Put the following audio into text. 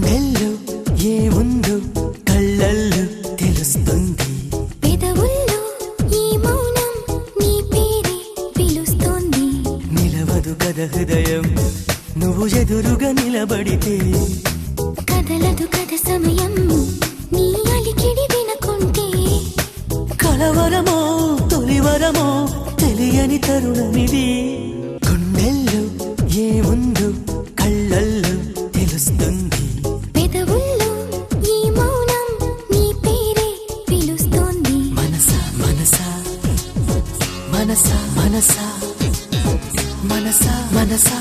గుండెల్లో ఏముందో కళ్ళల్లో తెలుస్తుంది, పెదవుల్లో ఈ మౌనం నీ పేరే పిలుస్తుంది. నిలవదు కథ హృదయం నువ్వు ఎదురుగా నిలబడితే, కదలదు కథ సమయం నీ అలికిడి వినకుంటే. కలవరమో తొలివరమో తెలియని తరుణమిది, గుండెల్లో ఏముందో కళ్ళల్లో తెలుస్తుంది, పెదవుల్లో ఈ మౌనం నీ పేరే పిలుస్తుంది. మనసా మనసా మనసా మనసా మనసా మనసా